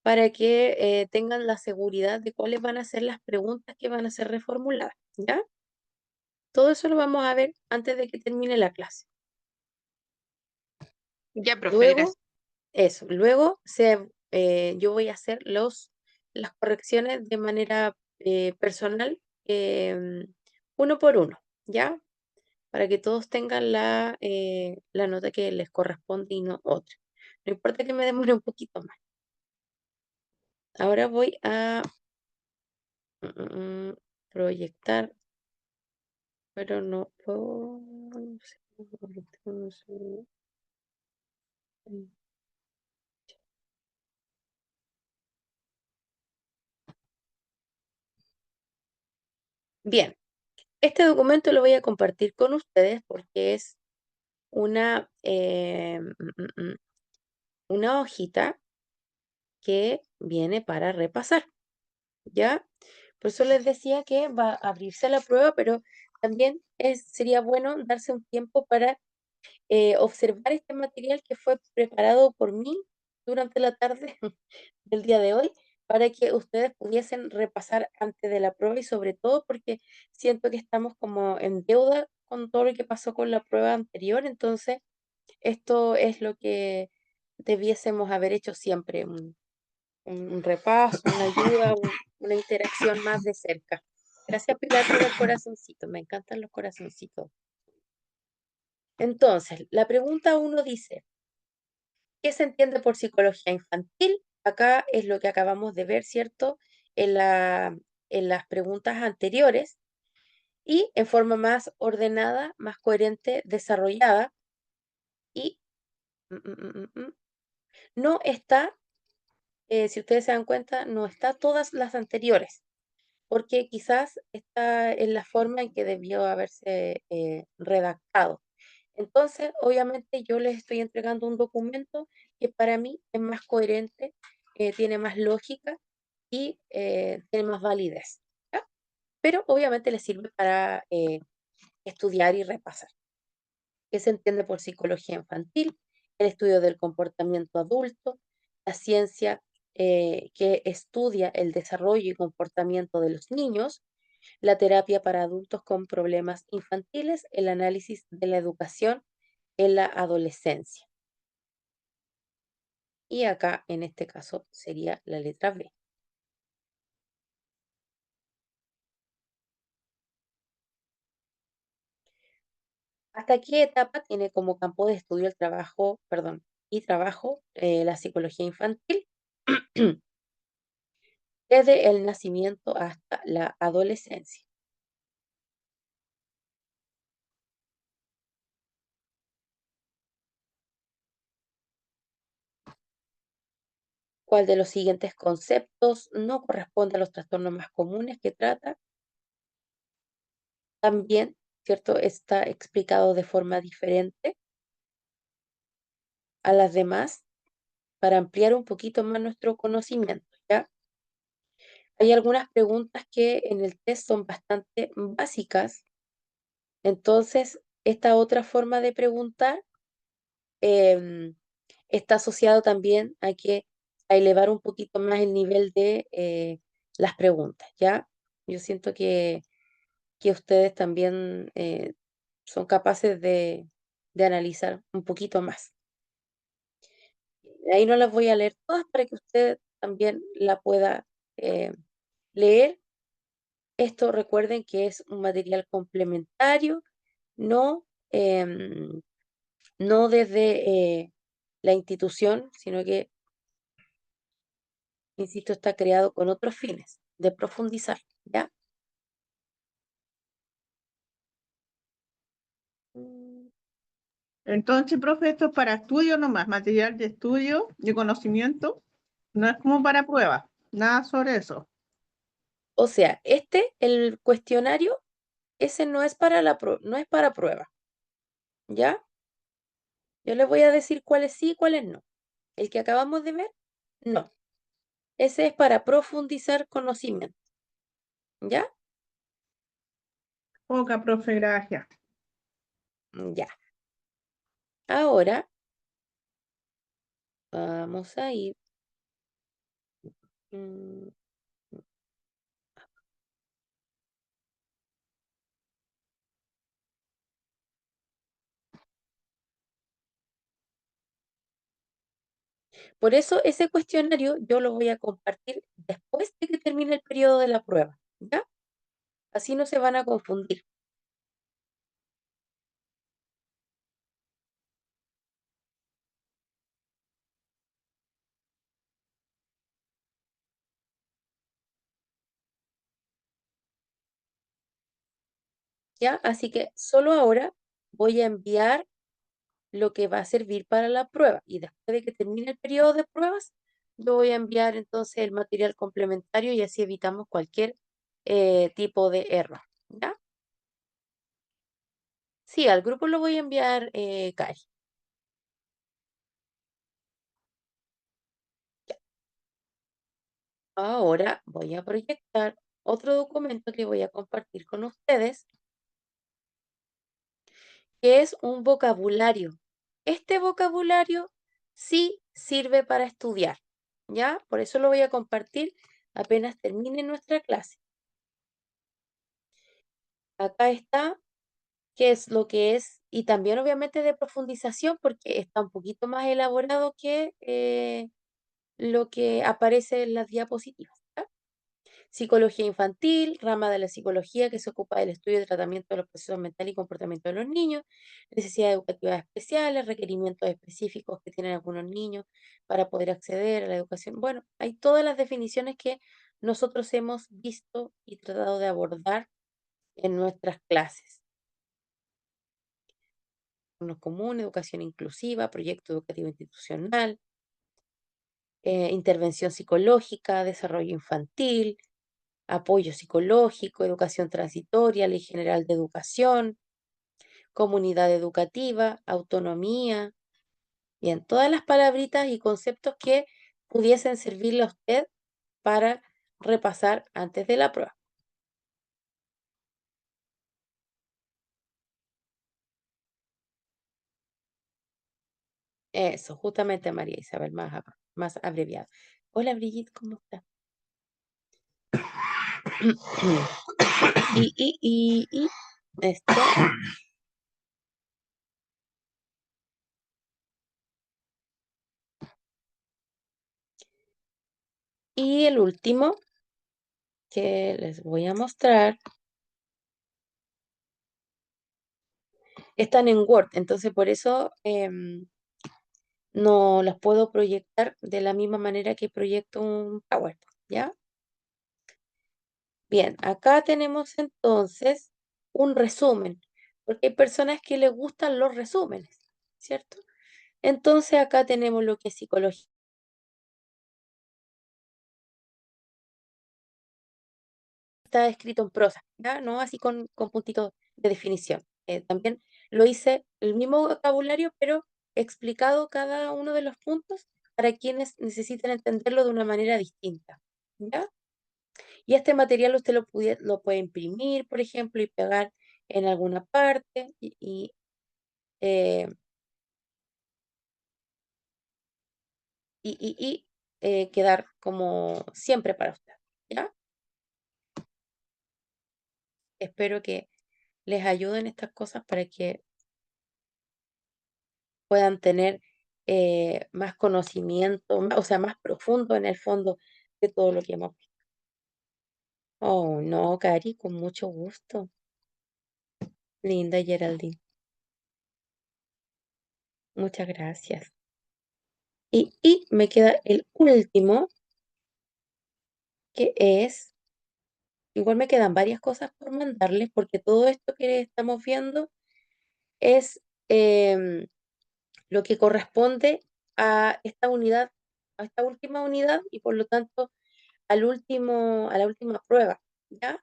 para que tengan la seguridad de cuáles van a ser las preguntas que van a ser reformuladas, ¿ya? Todo eso lo vamos a ver antes de que termine la clase. Ya, profe, Luego, gracias. luego yo voy a hacer las correcciones de manera personal, uno por uno, ¿ya? Para que todos tengan la nota que les corresponde y no otra. No importa que me demore un poquito más. Ahora voy a proyectar, pero no puedo. No sé, no sé. Bien, este documento lo voy a compartir con ustedes porque es una, una hojita que viene para repasar, ¿ya? Por eso les decía que va a abrirse la prueba, pero también sería bueno darse un tiempo para observar este material que fue preparado por mí durante la tarde del día de hoy, para que ustedes pudiesen repasar antes de la prueba y sobre todo porque siento que estamos como en deuda con todo lo que pasó con la prueba anterior, entonces esto es lo que debiésemos haber hecho siempre, un repaso, una ayuda, una interacción más de cerca. Gracias, Pilar, por el corazoncito. Me encantan los corazoncitos. Entonces, la pregunta uno dice, ¿qué se entiende por psicología infantil? Acá es lo que acabamos de ver, ¿cierto? En las preguntas anteriores y en forma más ordenada, más coherente, desarrollada y mm, mm, mm, mm, no está, si ustedes se dan cuenta, no está todas las anteriores, porque quizás está en la forma en que debió haberse redactado. Entonces, obviamente, yo les estoy entregando un documento que para mí es más coherente, tiene más lógica y tiene más validez, ¿ya? Pero obviamente les sirve para estudiar y repasar. ¿Qué se entiende por psicología infantil? El estudio del comportamiento adulto, la ciencia que estudia el desarrollo y comportamiento de los niños, la terapia para adultos con problemas infantiles, el análisis de la educación en la adolescencia. Y acá, en este caso, sería la letra B. ¿Hasta qué etapa tiene como campo de estudio el trabajo, perdón, y trabajo la psicología infantil? Desde el nacimiento hasta la adolescencia. ¿Cuál de los siguientes conceptos no corresponde a los trastornos más comunes que trata? También, ¿cierto? Está explicado de forma diferente a las demás para ampliar un poquito más nuestro conocimiento, ¿ya? Hay algunas preguntas que en el test son bastante básicas, entonces esta otra forma de preguntar em, está asociado también a elevar un poquito más el nivel de las preguntas, ¿ya? Yo siento que ustedes también son capaces de analizar un poquito más. Ahí no las voy a leer todas para que usted también la pueda eh, leer. Esto recuerden que es un material complementario, no, no desde la institución, sino que, insisto, está creado con otros fines, de profundizar, ¿ya? Mm, Entonces, profe, esto es para estudio nomás, material de estudio, de conocimiento, no es como para prueba, nada sobre eso. O sea, el cuestionario, ese no es para no es para prueba, ¿ya? Yo les voy a decir cuáles sí y cuáles no. El que acabamos de ver, no. Ese es para profundizar conocimiento, ¿ya? Poca, profe, gracias. Ya. Ahora vamos a ir. mm, Por eso ese cuestionario yo lo voy a compartir después de que termine el periodo de la prueba, ¿ya? Así no se van a confundir, ¿ya? Así que solo ahora voy a enviar lo que va a servir para la prueba y después de que termine el periodo de pruebas, yo voy a enviar entonces el material complementario y así evitamos cualquier tipo de error, ¿ya? Sí, al grupo lo voy a enviar, Cari. Ya. Ahora voy a proyectar otro documento que voy a compartir con ustedes, que es un vocabulario. Este vocabulario sí sirve para estudiar, ¿ya? Por eso lo voy a compartir apenas termine nuestra clase. Acá está qué es lo que es, y también obviamente de profundización, porque está un poquito más elaborado que lo que aparece en las diapositivas. ¿Ya? Psicología infantil, rama de la psicología que se ocupa del estudio y tratamiento de los procesos mentales y comportamiento de los niños, necesidades educativas especiales, requerimientos específicos que tienen algunos niños para poder acceder a la educación. Bueno, hay todas las definiciones que nosotros hemos visto y tratado de abordar en nuestras clases. Entorno común, educación inclusiva, proyecto educativo institucional, intervención psicológica, desarrollo infantil, apoyo psicológico, educación transitoria, ley general de educación, comunidad educativa, autonomía, bien, todas las palabritas y conceptos que pudiesen servirle a usted para repasar antes de la prueba. Eso, justamente María Isabel, más abreviado. Hola Brigitte, ¿cómo está? Y esto, y el último que les voy a mostrar están en Word, entonces por eso no las puedo proyectar de la misma manera que proyecto un PowerPoint, ¿ya? Bien, acá tenemos entonces un resumen, porque hay personas que les gustan los resúmenes, ¿cierto? Entonces acá tenemos lo que es psicología. Está escrito en prosa, ¿ya? No así con puntitos de definición. También lo hice el mismo vocabulario, pero explicado cada uno de los puntos para quienes necesiten entenderlo de una manera distinta, ¿ya? Y este material usted lo puede imprimir, por ejemplo, y pegar en alguna parte eh, quedar como siempre para usted, ¿ya? Espero que les ayuden estas cosas para que puedan tener más conocimiento, o sea, más profundo en el fondo de todo lo que hemos visto. Oh, no, Cari, con mucho gusto. Linda Geraldine, muchas gracias. Y me queda el último, que es, igual me quedan varias cosas por mandarles, porque todo esto que estamos viendo es lo que corresponde a esta unidad, a esta última unidad y por lo tanto a la última prueba, ¿ya?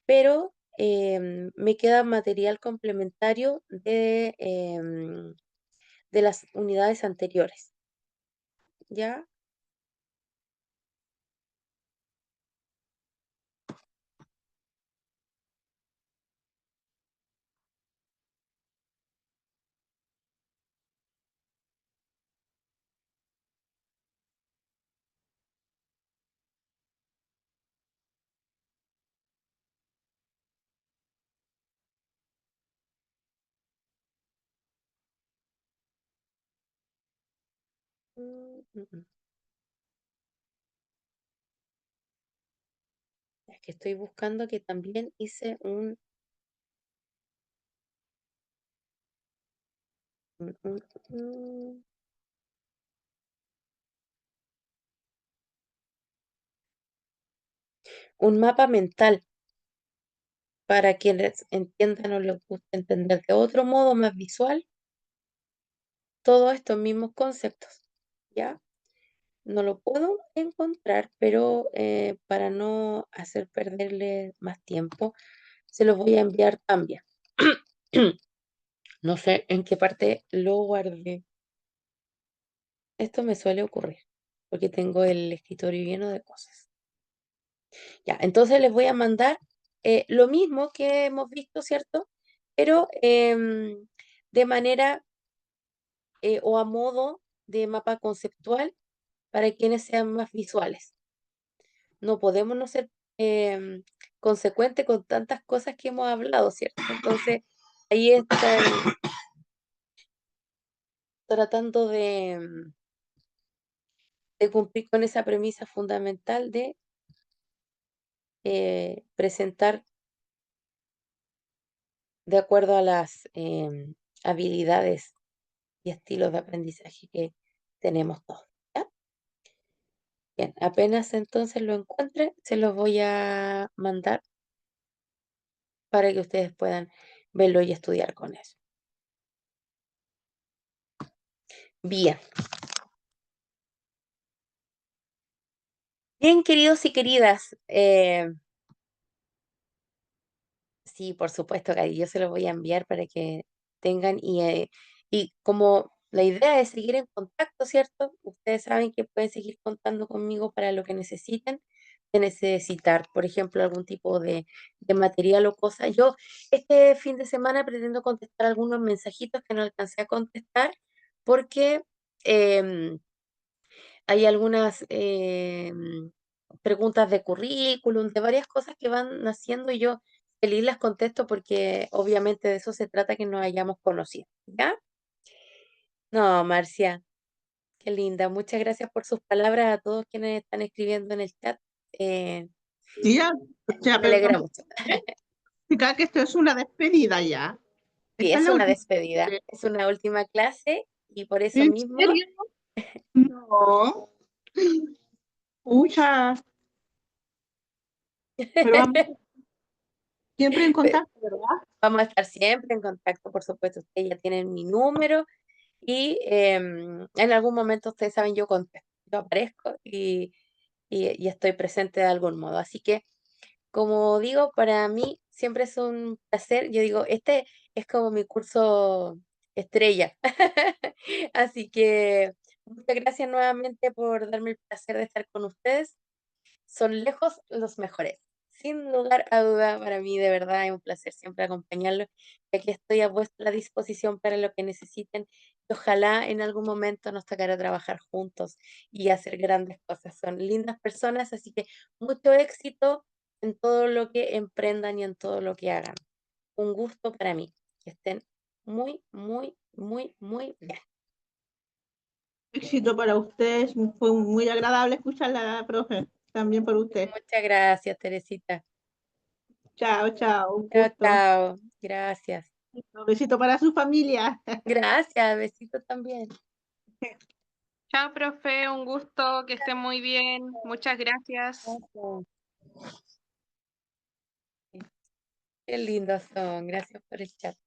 Pero me queda material complementario de las unidades anteriores, ¿ya? Mm, mm, mm. Es que estoy buscando que también hice un, un- un- un mapa mental para quienes entiendan o les guste entender de otro modo más visual todos estos mismos conceptos, ¿ya? No lo puedo encontrar, pero para no hacer perderle más tiempo, se los voy a enviar también. No sé en qué parte lo guardé. Esto me suele ocurrir, porque tengo el escritorio lleno de cosas. Ya, entonces les voy a mandar lo mismo que hemos visto, ¿cierto? Pero de manera o a modo de mapa conceptual para quienes sean más visuales. No podemos no ser consecuentes con tantas cosas que hemos hablado, ¿cierto? Entonces, ahí estoy tratando de cumplir con esa premisa fundamental de presentar de acuerdo a las habilidades y estilos de aprendizaje que tenemos todos. ¿Ya? Bien, apenas entonces lo encuentre, se los voy a mandar para que ustedes puedan verlo y estudiar con eso. Bien. Bien, queridos y queridas, sí, por supuesto, Cari, yo se los voy a enviar para que tengan y como la idea es seguir en contacto, ¿cierto? Ustedes saben que pueden seguir contando conmigo para lo que necesiten, de necesitar, por ejemplo, algún tipo de material o cosa. Yo este fin de semana pretendo contestar algunos mensajitos que no alcancé a contestar porque em, hay algunas preguntas de currículum, de varias cosas que van naciendo y yo feliz las contesto porque obviamente de eso se trata que nos hayamos conocido, ¿ya? No, Marcia, qué linda. Muchas gracias por sus palabras a todos quienes están escribiendo en el chat. Eh, Tía, ya, Me alegra perdón, mucho. chica, que esto es una despedida ya. Sí, Esta es es la una última despedida, clase. es una última clase y por eso ¿En mismo, serio? No. Mucha, pero vamos siempre en contacto, ¿verdad? vamos a estar siempre en contacto, por supuesto. Ustedes ya tienen mi número. Y en algún momento, ustedes saben, yo contesto, yo aparezco y estoy presente de algún modo. Así que, como digo, para mí siempre es un placer. Yo digo, este es como mi curso estrella. Así que muchas gracias nuevamente por darme el placer de estar con ustedes. Son lejos los mejores. Sin lugar a duda, para mí de verdad es un placer siempre acompañarlos. Y aquí estoy a vuestra disposición para lo que necesiten. Y ojalá en algún momento nos tocara trabajar juntos y hacer grandes cosas. Son lindas personas, así que mucho éxito en todo lo que emprendan y en todo lo que hagan. Un gusto para mí. Que estén muy, muy, muy, muy bien. Éxito para ustedes. Fue muy agradable escucharla, profe. También por usted. Muchas gracias, Teresita. Chao, chao. Un Chao, gusto. chao. Gracias. Un besito para su familia. Gracias, besitos también. Chao, profe, un gusto, que esté muy bien. Muchas gracias. Gracias. Qué lindos son. Gracias por el chat.